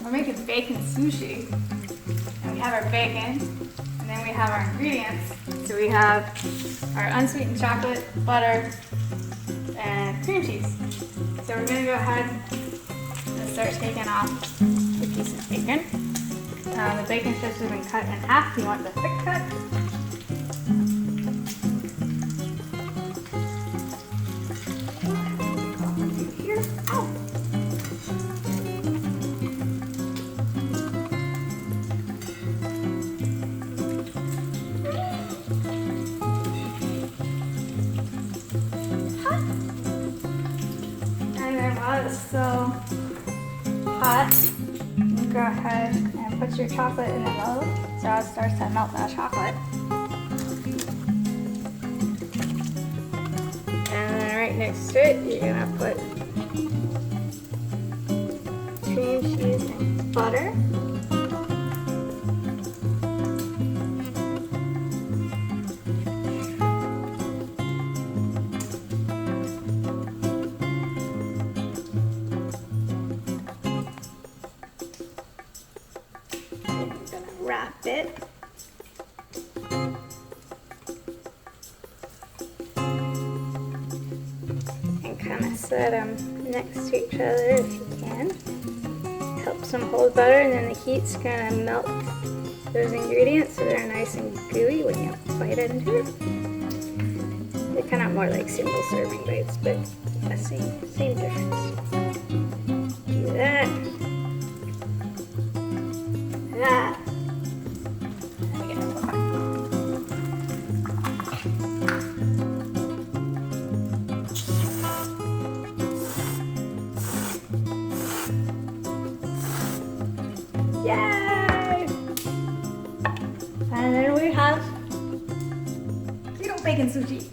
We're making bacon sushi. And we have our bacon, and then we have our ingredients. So we have our unsweetened chocolate, butter, and cream cheese. So we're gonna go ahead and start taking off the piece of bacon. The bacon strips have been cut in half. You want the thick cut. Here. Ow. And then while it's still hot, you go ahead and put your chocolate in the middle so it starts to melt that chocolate. And then right next to it, you're gonna put cream cheese and butter. Wrap it. And kind of set them next to each other if you can. Helps them hold better, and then the heat's gonna melt those ingredients so they're nice and gooey when you bite into it. They're kind of more like single serving bites, but yeah, same difference. Do that. That. Yay! And then we have keto bacon sushi.